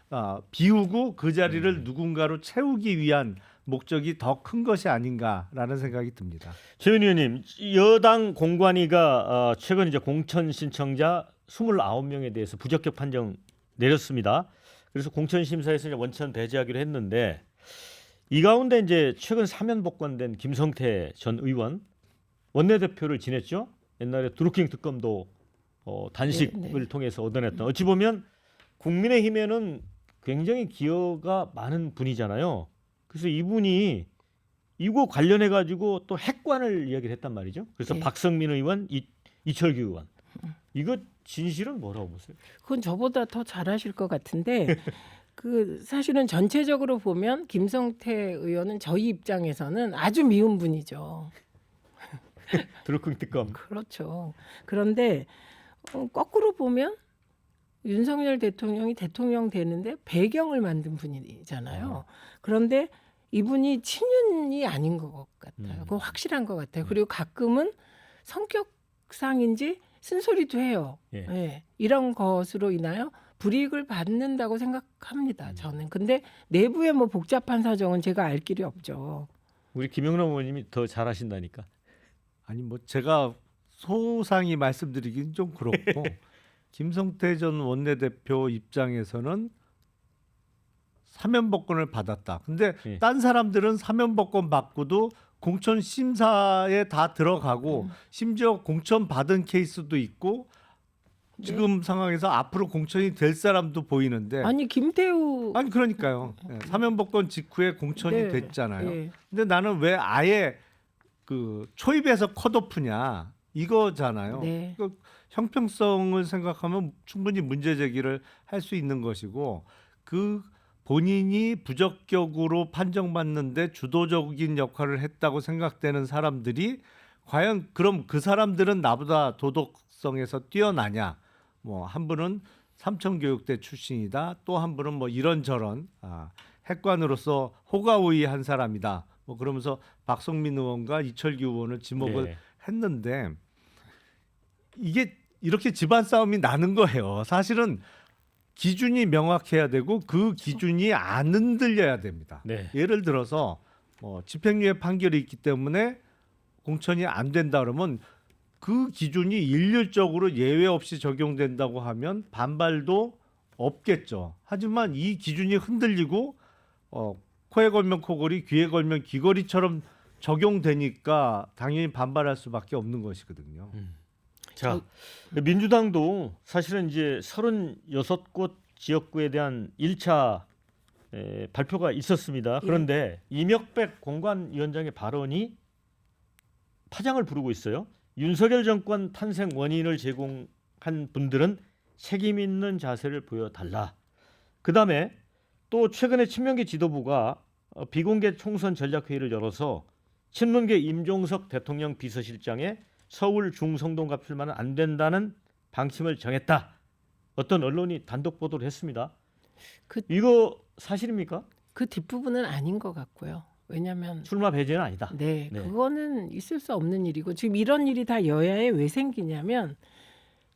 비우고 그 자리를 누군가로 채우기 위한 목적이 더 큰 것이 아닌가라는 생각이 듭니다. 최윤 의원님, 여당 공관위가 최근 이제 공천 신청자 29명에 대해서 부적격 판정 내렸습니다. 그래서 공천 심사에서 이제 원천 배제하기로 했는데 이 가운데 이제 최근 사면 복권된 김성태 전 의원 원내대표를 지냈죠. 옛날에 드루킹 특검도 단식을 통해서 얻어냈던 어찌 보면 국민의힘에는 굉장히 기여가 많은 분이잖아요. 그래서 이분이 이거 관련해 가지고 또 핵관을 이야기를 했단 말이죠. 그래서 네. 박성민 의원, 이철규 의원 이거 진실은 뭐라고 보세요? 그건 저보다 더 잘하실 것 같은데 그 사실은 전체적으로 보면 김성태 의원은 저희 입장에서는 아주 미운 분이죠. 드루킹 특검. 그렇죠. 그런데 거꾸로 보면 윤석열 대통령이 대통령 되는데 배경을 만든 분이잖아요. 그런데 이분이 친윤이 아닌 것 같아요. 그건 확실한 것 같아요. 그리고 가끔은 성격상인지 쓴소리도 해요. 예. 예. 이런 것으로 인하여 불이익을 받는다고 생각합니다. 저는. 근데 내부의 뭐 복잡한 사정은 제가 알 길이 없죠. 우리 김영남 의원님이 더 잘하신다니까. 아니 뭐 제가 소상히 말씀드리긴 좀 그렇고 김성태 전 원내대표 입장에서는 사면복권을 받았다. 근데 예. 딴 사람들은 사면복권 받고도 공천 심사에 다 들어가고 심지어 공천 받은 케이스도 있고 지금 상황에서 앞으로 공천이 될 사람도 보이는데 아니 김태우 아니 그러니까요. 사면복권 직후에 공천이 네. 됐잖아요. 예. 근데 나는 왜 아예 그 초입에서 컷오프냐 이거잖아요. 네. 그 형평성을 생각하면 충분히 문제 제기를 할 수 있는 것이고 그 본인이 부적격으로 판정받는데 주도적인 역할을 했다고 생각되는 사람들이 과연 그럼 그 사람들은 나보다 도덕성에서 뛰어나냐? 뭐 한 분은 삼천교육대 출신이다. 또 한 분은 뭐 이런저런 핵관으로서 호가호위한 사람이다. 뭐 그러면서 박성민 의원과 이철규 의원을 지목을 네. 했는데 이게 이렇게 집안 싸움이 나는 거예요. 사실은 기준이 명확해야 되고 그 기준이 안 흔들려야 됩니다. 네. 예를 들어서 집행유예 판결이 있기 때문에 공천이 안 된다 그러면 그 기준이 일률적으로 예외 없이 적용된다고 하면 반발도 없겠죠. 하지만 이 기준이 흔들리고 코에 걸면 코걸이, 귀에 걸면 귀걸이처럼 적용되니까 당연히 반발할 수밖에 없는 것이거든요. 자, 민주당도 사실은 이제 36곳 지역구에 대한 1차 발표가 있었습니다. 그런데 이명백 공관위원장의 발언이 파장을 부르고 있어요. 윤석열 정권 탄생 원인을 제공한 분들은 책임 있는 자세를 보여달라. 그다음에 또 최근에 친명계 지도부가 비공개 총선 전략회의를 열어서 친문계 임종석 대통령 비서실장의 서울 중성동갑 출마는 안 된다는 방침을 정했다. 어떤 언론이 단독 보도를 했습니다. 이거 사실입니까? 그 뒷부분은 아닌 것 같고요. 왜냐하면 출마 배제는 아니다. 네, 네. 그거는 있을 수 없는 일이고 지금 이런 일이 다 여야에 왜 생기냐면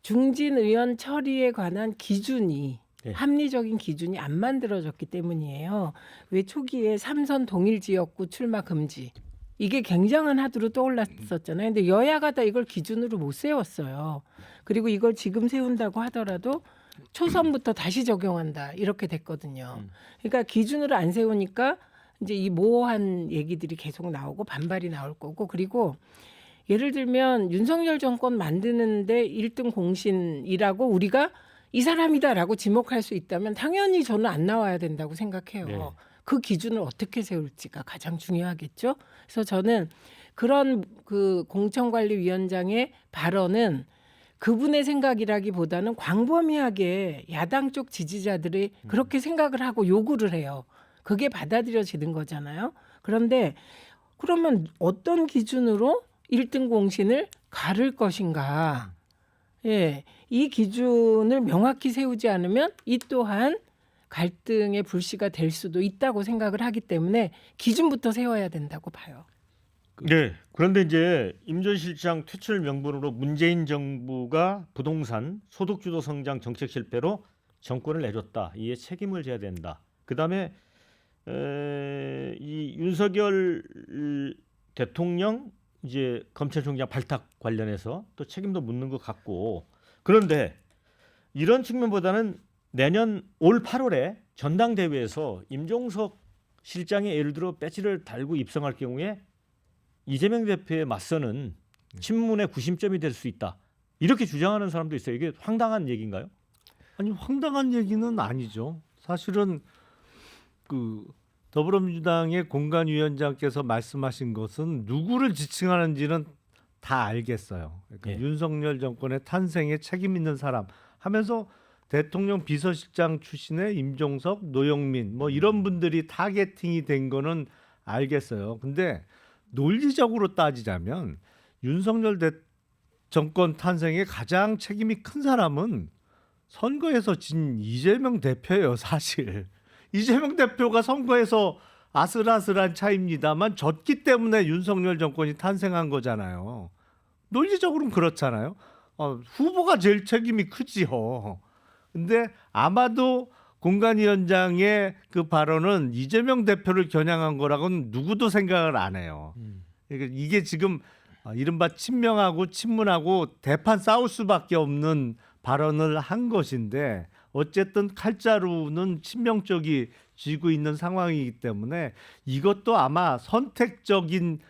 중진 의원 처리에 관한 기준이 네. 합리적인 기준이 안 만들어졌기 때문이에요. 왜 초기에 삼선 동일 지역구 출마 금지 이게 굉장한 하두로 떠올랐었잖아요. 근데 여야가 다 이걸 기준으로 못 세웠어요. 그리고 이걸 지금 세운다고 하더라도 초선부터 다시 적용한다 이렇게 됐거든요. 그러니까 기준으로 안 세우니까 이제 이 모호한 얘기들이 계속 나오고 반발이 나올 거고 그리고 예를 들면 윤석열 정권 만드는데 1등 공신이라고 우리가 이 사람이다라고 지목할 수 있다면 당연히 저는 안 나와야 된다고 생각해요. 네. 그 기준을 어떻게 세울지가 가장 중요하겠죠. 그래서 저는 그런 그 공천관리위원장의 발언은 그분의 생각이라기보다는 광범위하게 야당 쪽 지지자들이 그렇게 생각을 하고 요구를 해요. 그게 받아들여지는 거잖아요. 그런데 그러면 어떤 기준으로 1등 공신을 가를 것인가? 예, 이 기준을 명확히 세우지 않으면 이 또한 갈등의 불씨가 될 수도 있다고 생각을 하기 때문에 기준부터 세워야 된다고 봐요. 네. 그런데 이제 임 전 실장 퇴출 명분으로 문재인 정부가 부동산 소득주도 성장 정책 실패로 정권을 내줬다. 이에 책임을 져야 된다. 그다음에 이 윤석열 대통령 이제 검찰총장 발탁 관련해서 또 책임도 묻는 것 같고 그런데 이런 측면보다는 내년 올 8월에 전당대회에서 임종석 실장이 예를 들어 배지를 달고 입성할 경우에 이재명 대표에 맞서는 친문의 구심점이 될 수 있다. 이렇게 주장하는 사람도 있어요. 이게 황당한 얘기인가요? 아니 황당한 얘기는 아니죠. 사실은 그 더불어민주당의 공관위원장께서 말씀하신 것은 누구를 지칭하는지는 다 알겠어요. 그러니까 예. 윤석열 정권의 탄생에 책임 있는 사람 하면서 대통령 비서실장 출신의 임종석, 노영민 뭐 이런 분들이 타겟팅이 된 거는 알겠어요. 근데 논리적으로 따지자면 윤석열 정권 탄생에 가장 책임이 큰 사람은 선거에서 진 이재명 대표예요, 사실. 이재명 대표가 선거에서 아슬아슬한 차이입니다만 졌기 때문에 윤석열 정권이 탄생한 거잖아요. 논리적으로는 그렇잖아요. 후보가 제일 책임이 크지요. 근데 아마도 공관위원장의 그 발언은 이재명 대표를 겨냥한 거라고는 누구도 생각을 안 해요. 그러니까 이게 지금 이른바 친명하고 친문하고 대판 싸울 수밖에 없는 발언을 한 것인데 어쨌든 칼자루는 친명 쪽이 쥐고 있는 상황이기 때문에 이것도 아마 선택적인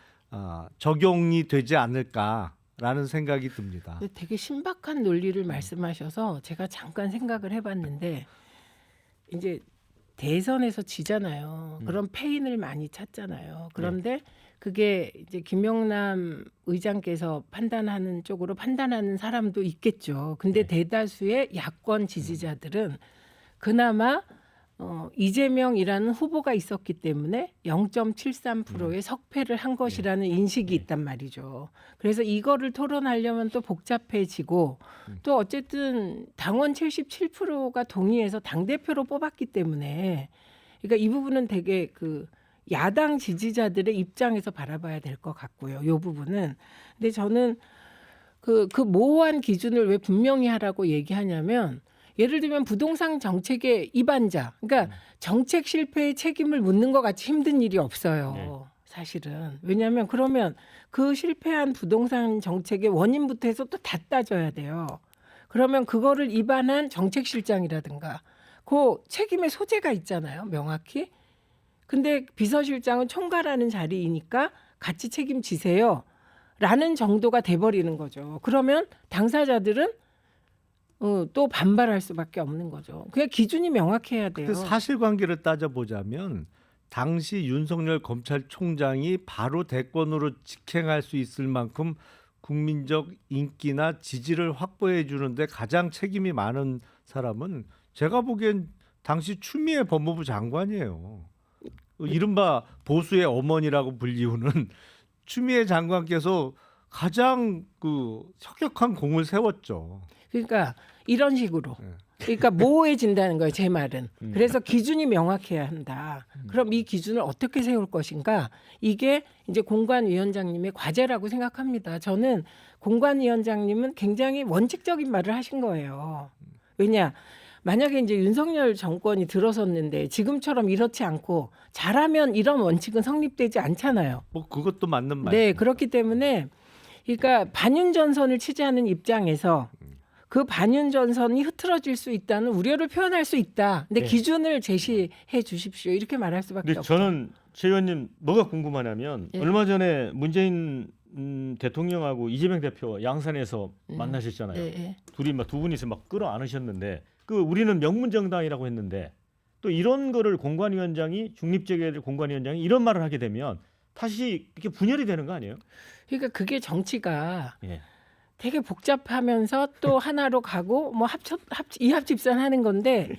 적용이 되지 않을까라는 생각이 듭니다. 되게 신박한 논리를 말씀하셔서 제가 잠깐 생각을 해봤는데 이제 대선에서 지잖아요. 그런 패인을 많이 찾잖아요. 그런데 그게 이제 김영남 의장께서 판단하는 쪽으로 판단하는 사람도 있겠죠. 근데 대다수의 야권 지지자들은 그나마 이재명이라는 후보가 있었기 때문에 0.73%의 석패를 한 것이라는 인식이 있단 말이죠. 그래서 이거를 토론하려면 또 복잡해지고 또 어쨌든 당원 77%가 동의해서 당대표로 뽑았기 때문에 그러니까 이 부분은 되게 그 야당 지지자들의 입장에서 바라봐야 될 것 같고요. 이 부분은. 근데 저는 그 모호한 기준을 왜 분명히 하라고 얘기하냐면 예를 들면 부동산 정책의 입안자, 그러니까 정책 실패의 책임을 묻는 것 같이 힘든 일이 없어요. 사실은. 왜냐하면 그러면 그 실패한 부동산 정책의 원인부터 해서 또 다 따져야 돼요. 그러면 그거를 입안한 정책실장이라든가 그 책임의 소재가 있잖아요. 명확히. 근데 비서실장은 총괄하는 자리이니까 같이 책임지세요. 라는 정도가 돼버리는 거죠. 그러면 당사자들은 또 반발할 수밖에 없는 거죠. 그냥 기준이 명확해야 돼요. 근데 사실관계를 따져보자면 당시 윤석열 검찰총장이 바로 대권으로 직행할 수 있을 만큼 국민적 인기나 지지를 확보해 주는데 가장 책임이 많은 사람은 제가 보기엔 당시 추미애 법무부 장관이에요. 이른바 보수의 어머니라고 불리우는 추미애 장관께서 가장 그 혁혁한 공을 세웠죠. 그러니까 이런 식으로 그러니까 모호해진다는 거예요. 제 말은. 그래서 기준이 명확해야 한다. 그럼 이 기준을 어떻게 세울 것인가? 이게 이제 공관위원장님의 과제라고 생각합니다. 저는 공관위원장님은 굉장히 원칙적인 말을 하신 거예요. 왜냐? 만약에 이제 윤석열 정권이 들어섰는데 지금처럼 이렇지 않고 잘하면 이런 원칙은 성립되지 않잖아요. 뭐 그것도 맞는 말이죠. 네, 그렇기 때문에 그러니까 반윤전선을 취재하는 입장에서 그 반윤전선이 흐트러질 수 있다는 우려를 표현할 수 있다. 근데 네. 기준을 제시해 주십시오. 이렇게 말할 수밖에 근데 없죠. 저는 최 의원님 뭐가 궁금하냐면 예. 얼마 전에 문재인 대통령하고 이재명 대표 양산에서 만나셨잖아요. 예, 예. 둘이 막 두 분이서 막 끌어안으셨는데 그 우리는 명문정당이라고 했는데 또 이런 거를 공관위원장이 중립적이어야 될 공관위원장이 이런 말을 하게 되면 다시 이렇게 분열이 되는 거 아니에요? 그러니까 그게 정치가 예. 되게 복잡하면서 또 하나로 가고 뭐 이합집산하는 건데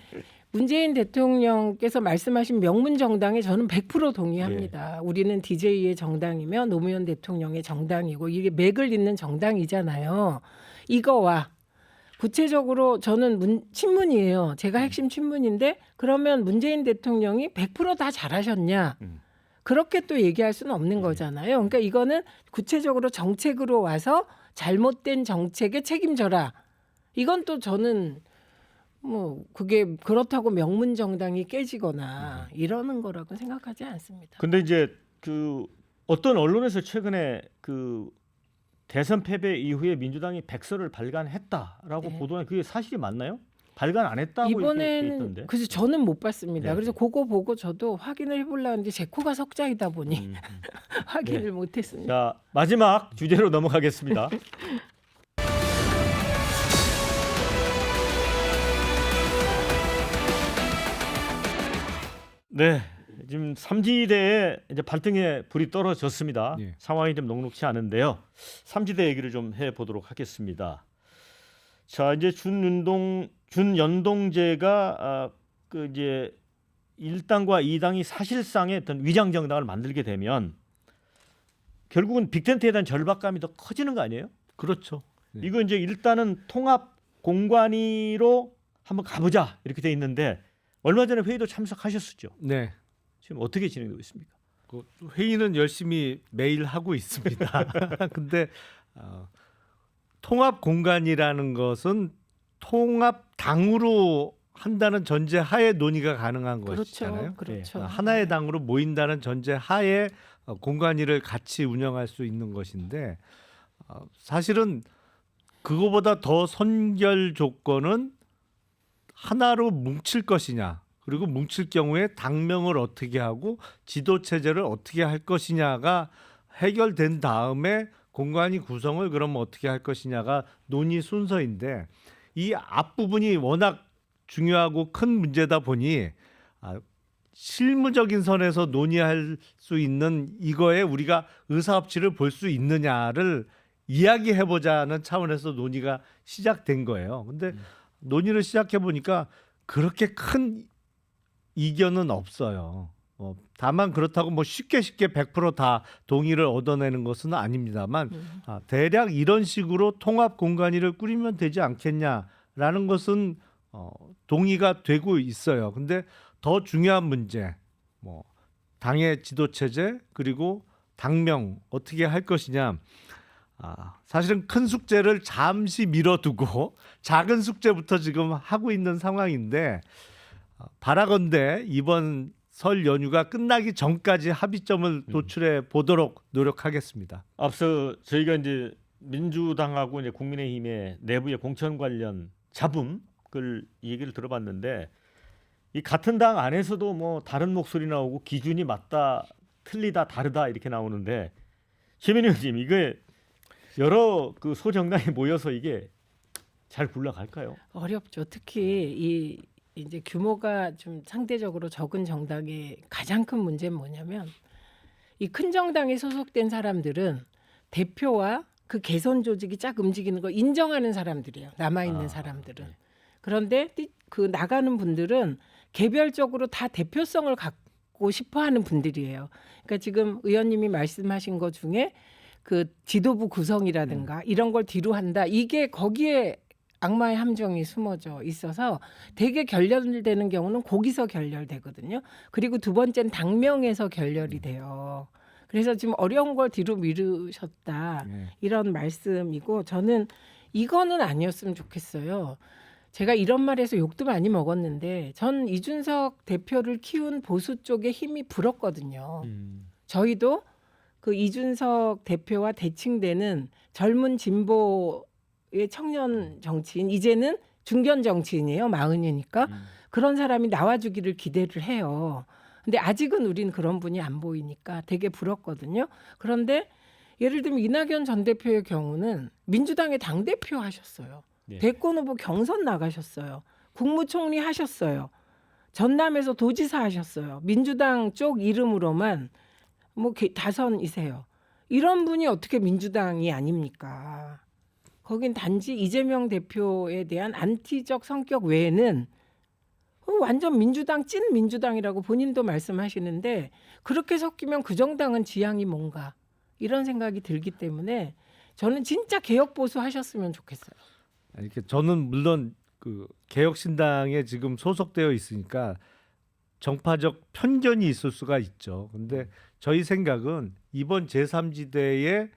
문재인 대통령께서 말씀하신 명문 정당에 저는 100% 동의합니다. 우리는 DJ의 정당이며 노무현 대통령의 정당이고 이게 맥을 잇는 정당이잖아요. 이거와 구체적으로 저는 친문이에요. 제가 핵심 친문인데 그러면 문재인 대통령이 100% 다 잘하셨냐? 그렇게 또 얘기할 수는 없는 거잖아요. 그러니까 이거는 구체적으로 정책으로 와서 잘못된 정책에 책임져라. 이건 또 저는 뭐 그게 그렇다고 명문 정당이 깨지거나 이러는 거라고 생각하지 않습니다. 근데 이제 그 어떤 언론에서 최근에 그 대선 패배 이후에 민주당이 백서를 발간했다라고 네. 보도한 그게 사실이 맞나요? 발간 안 했다고 이렇게 돼 이번에는 있던데. 그래서 저는 못 봤습니다. 네. 그래서 그거 보고 저도 확인을 해보려고 했는데 제 코가 석자이다 보니 확인을 네. 못했습니다. 자, 마지막 주제로 넘어가겠습니다. 네, 지금 삼지대에 이제 발등에 불이 떨어졌습니다. 예. 상황이 좀 녹록치 않은데요. 삼지대 얘기를 좀 해보도록 하겠습니다. 자, 이제 준연동제가 그 이제 1당과 2당이 사실상의 어떤 위장 정당을 만들게 되면 결국은 빅텐트에 대한 절박감이 더 커지는 거 아니에요? 그렇죠. 네. 이거 이제 일단은 통합 공관위로 한번 가보자 이렇게 돼 있는데 얼마 전에 회의도 참석하셨었죠. 네. 지금 어떻게 진행되고 있습니까? 그 회의는 열심히 매일 하고 있습니다. 근데 통합 공간이라는 것은 통합 당으로 한다는 전제 하에 논의가 가능한 것이잖아요. 그렇죠. 하나의 당으로 모인다는 전제 하에 공관위를 같이 운영할 수 있는 것인데 사실은 그거보다 더 선결 조건은 하나로 뭉칠 것이냐, 그리고 뭉칠 경우에 당명을 어떻게 하고 지도 체제를 어떻게 할 것이냐가 해결된 다음에 공관위 구성을 그럼 어떻게 할 것이냐가 논의 순서인데 이 앞부분이 워낙 중요하고 큰 문제다 보니 실무적인 선에서 논의할 수 있는 이거에 우리가 의사합치를 볼 수 있느냐를 이야기해보자는 차원에서 논의가 시작된 거예요. 근데 논의를 시작해 보니까 그렇게 큰 이견은 없어요. 다만 그렇다고 뭐 쉽게 100% 다 동의를 얻어내는 것은 아닙니다만 대략 이런 식으로 통합 공관위를 꾸리면 되지 않겠냐라는 것은 동의가 되고 있어요. 근데 더 중요한 문제, 뭐 당의 지도 체제 그리고 당명 어떻게 할 것이냐. 사실은 큰 숙제를 잠시 미뤄두고 작은 숙제부터 지금 하고 있는 상황인데 바라건대 이번 설 연휴가 끝나기 전까지 합의점을 도출해 보도록 노력하겠습니다. 앞서 저희가 이제 민주당하고 이제 국민의힘의 내부의 공천 관련 잡음 그 얘기를 들어봤는데 이 같은 당 안에서도 뭐 다른 목소리 나오고 기준이 맞다, 틀리다, 다르다 이렇게 나오는데 최민희 의원님 이게 여러 그 소정당이 모여서 이게 잘 굴러갈까요? 어렵죠. 특히 이제 규모가 좀 상대적으로 적은 정당의 가장 큰 문제는 뭐냐면 이 큰 정당에 소속된 사람들은 대표와 그 개선 조직이 쫙 움직이는 걸 인정하는 사람들이에요. 남아 있는 사람들은. 네. 그런데 그 나가는 분들은 개별적으로 다 대표성을 갖고 싶어하는 분들이에요. 그러니까 지금 의원님이 말씀하신 것 중에 그 지도부 구성이라든가 이런 걸 뒤로 한다. 이게 거기에 악마의 함정이 숨어져 있어서 되게 결렬되는 경우는 거기서 결렬되거든요. 그리고 두 번째는 당명에서 결렬이 돼요. 그래서 지금 어려운 걸 뒤로 미루셨다 네. 이런 말씀이고 저는 이거는 아니었으면 좋겠어요. 제가 이런 말에서 욕도 많이 먹었는데 전 이준석 대표를 키운 보수 쪽의 힘이 불었거든요. 저희도 그 이준석 대표와 대칭되는 젊은 진보의 청년 정치인 이제는 중견 정치인이에요. 마흔이니까 그런 사람이 나와주기를 기대를 해요. 근데 아직은 우린 그런 분이 안 보이니까 되게 부럽거든요. 그런데 예를 들면 이낙연 전 대표의 경우는 민주당의 당대표 하셨어요. 네. 대권 후보 경선 나가셨어요. 국무총리 하셨어요. 전남에서 도지사 하셨어요. 민주당 쪽 이름으로만 뭐 다선이세요. 이런 분이 어떻게 민주당이 아닙니까? 거긴 단지 이재명 대표에 대한 안티적 성격 외에는 완전 민주당 찐 민주당이라고 본인도 말씀하시는데 그렇게 섞이면 그 정당은 지향이 뭔가 이런 생각이 들기 때문에 저는 진짜 개혁 보수 하셨으면 좋겠어요. 이렇게 저는 물론 그 개혁신당에 지금 소속되어 있으니까 정파적 편견이 있을 수가 있죠. 근데 저희 생각은 이번 제3지대의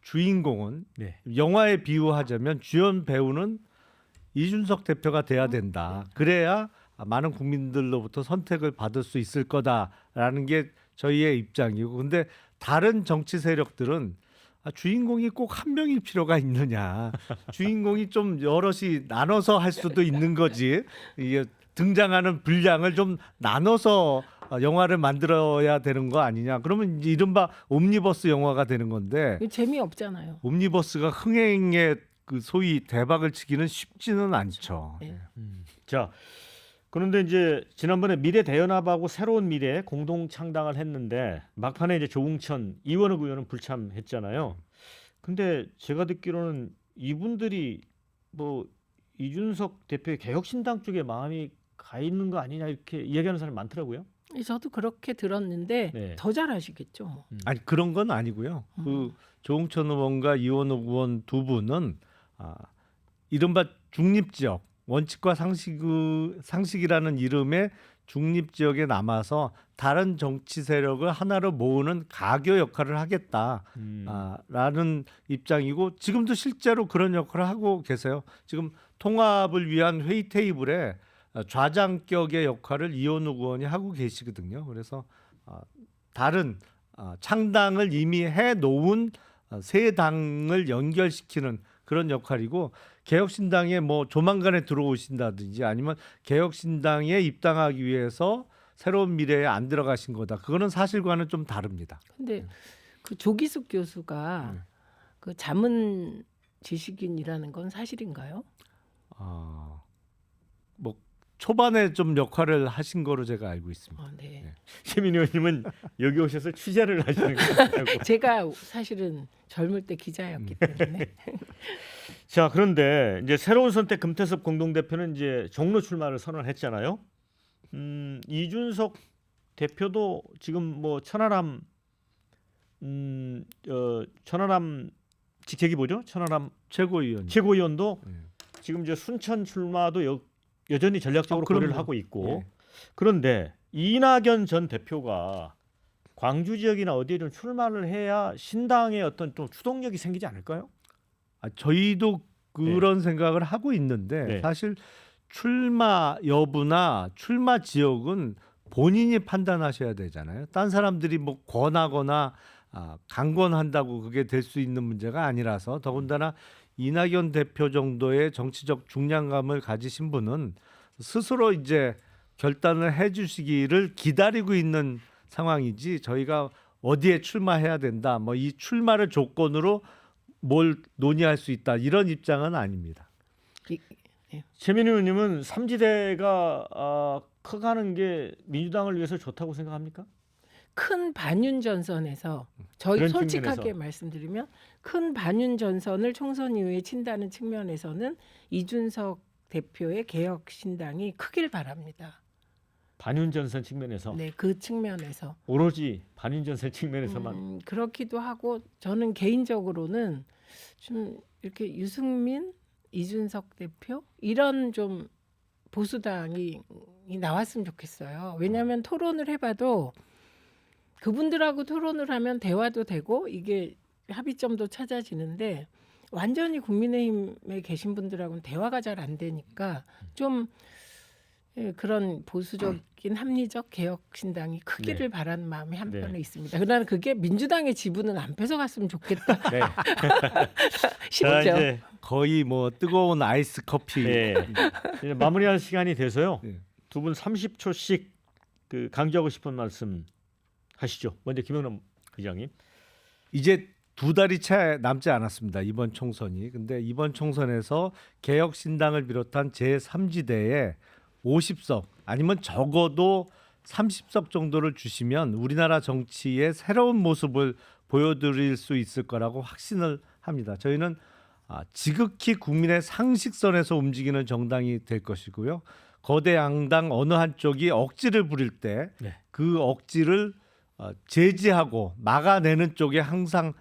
주인공은 네. 영화에 비유하자면 주연 배우는 이준석 대표가 돼야 된다. 그래야 많은 국민들로부터 선택을 받을 수 있을 거다라는 게 저희의 입장이고, 근데 다른 정치 세력들은 주인공이 꼭 한 명일 필요가 있느냐? 주인공이 좀 여럿이 나눠서 할 수도 있는 거지. 이게 등장하는 분량을 좀 나눠서 영화를 만들어야 되는 거 아니냐? 그러면 이제 이른바 옴니버스 영화가 되는 건데 재미없잖아요. 옴니버스가 흥행에 그 소위 대박을 치기는 쉽지는 않죠. 네. 자, 그런데 이제 지난번에 미래대연합하고 새로운 미래 공동 창당을 했는데 막판에 이제 조웅천, 이원욱 의원은 불참했잖아요. 근데 제가 듣기로는 이분들이 뭐 이준석 대표의 개혁신당 쪽에 마음이 가 있는 거 아니냐 이렇게 이야기하는 사람이 많더라고요. 저도 그렇게 들었는데 네. 더 잘하시겠죠. 뭐. 아니 그런 건 아니고요. 그 조홍천 의원과 이원욱 의원 두 분은 이른바 중립지역 원칙과 상식이라는 이름의 중립지역에 남아서 다른 정치 세력을 하나로 모으는 가교 역할을 하겠다라는 입장이고 지금도 실제로 그런 역할을 하고 계세요. 지금 통합을 위한 회의 테이블에 좌장격의 역할을 이원욱 의원이 하고 계시거든요. 그래서 다른 창당을 이미 해놓은 세 당을 연결시키는 그런 역할이고 개혁신당에 뭐 조만간에 들어오신다든지 아니면 개혁신당에 입당하기 위해서 새로운 미래에 안 들어가신 거다. 그거는 사실과는 좀 다릅니다. 근데 그 조기숙 교수가 그 자문 지식인이라는 건 사실인가요? 뭐 초반에 좀 역할을 하신 거로 제가 알고 있습니다. 네. 최민희 의원님은 여기 오셔서 취재를 하시는 거라고. 제가 사실은 젊을 때 기자였기 때문에 자, 그런데 이제 새로운 선택 금태섭 공동대표는 이제 종로 출마를 선언했잖아요. 이준석 대표도 지금 뭐 천하람 천하람 직책이 뭐죠? 천하람 최고위원. 최고위원도 지금 이제 순천 출마도 여전히 전략적으로 고려를 그럼요. 하고 있고 예. 그런데 이낙연 전 대표가 광주 지역이나 어디에 좀 출마를 해야 신당의 어떤 좀 추동력이 생기지 않을까요? 저희도 그런 생각을 하고 있는데 네. 사실 출마 여부나 출마 지역은 본인이 판단하셔야 되잖아요. 딴 사람들이 뭐 권하거나 강권한다고 그게 될 수 있는 문제가 아니라서 더군다나 이낙연 대표 정도의 정치적 중량감을 가지신 분은 스스로 이제 결단을 해주시기를 기다리고 있는 상황이지 저희가 어디에 출마해야 된다 뭐 이 출마를 조건으로 뭘 논의할 수 있다 이런 입장은 아닙니다. 최민희 의원님은 삼지대가 커가는 게 민주당을 위해서 좋다고 생각합니까? 큰 반윤 전선에서 저희 그런 솔직하게 측면에서. 말씀드리면 큰 반윤 전선을 총선 이후에 친다는 측면에서는 이준석 대표의 개혁신당이 크길 바랍니다. 반윤전선 측면에서 네, 그 측면에서 오로지 반윤전선 측면에서만 그렇기도 하고 저는 개인적으로는 좀 이렇게 유승민 이준석 대표 이런 좀 보수당이 나왔으면 좋겠어요. 왜냐하면 토론을 해봐도 그분들하고 토론을 하면 대화도 되고 이게 합의점도 찾아지는데 완전히 국민의힘에 계신 분들하고는 대화가 잘 안 되니까 좀 그런 보수적인 합리적 개혁신당이 크기를 바라는 마음이 한편에 있습니다. 그러나 그게 민주당의 지분은 안 뺏어갔으면 좋겠다 네. 싶죠. 자, 이제 거의 뭐 뜨거운 아이스 커피. 예. 이제 마무리할 시간이 돼서요. 예. 두 분 30초씩 그 강조하고 싶은 말씀 하시죠. 먼저 김영남 의장님. 이제 2달이 채 남지 않았습니다. 이번 총선이. 근데 이번 총선에서 개혁신당을 비롯한 제3지대에 50석 아니면 적어도 30석 정도를 주시면 우리나라 정치의 새로운 모습을 보여드릴 수 있을 거라고 확신을 합니다. 저희는 지극히 국민의 상식선에서 움직이는 정당이 될 것이고요. 거대 양당 어느 한쪽이 억지를 부릴 때 그 억지를 제지하고 막아내는 쪽에 항상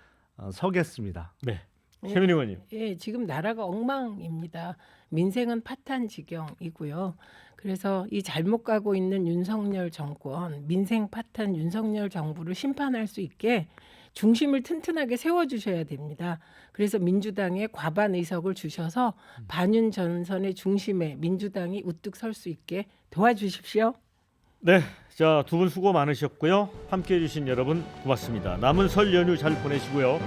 서겠습니다. 네. 최민희 의원님. 예, 지금 나라가 엉망입니다. 민생은 파탄지경이고요. 그래서 이 잘못 가고 있는 윤석열 정권, 민생 파탄 윤석열 정부를 심판할 수 있게 중심을 튼튼하게 세워주셔야 됩니다. 그래서 민주당에 과반 의석을 주셔서 반윤 전선의 중심에 민주당이 우뚝 설 수 있게 도와주십시오. 네. 자, 두 분 수고 많으셨고요. 함께해 주신 여러분 고맙습니다. 남은 설 연휴 잘 보내시고요.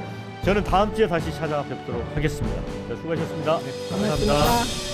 저는 다음 주에 다시 찾아뵙도록 하겠습니다. 자, 수고하셨습니다. 고맙습니다.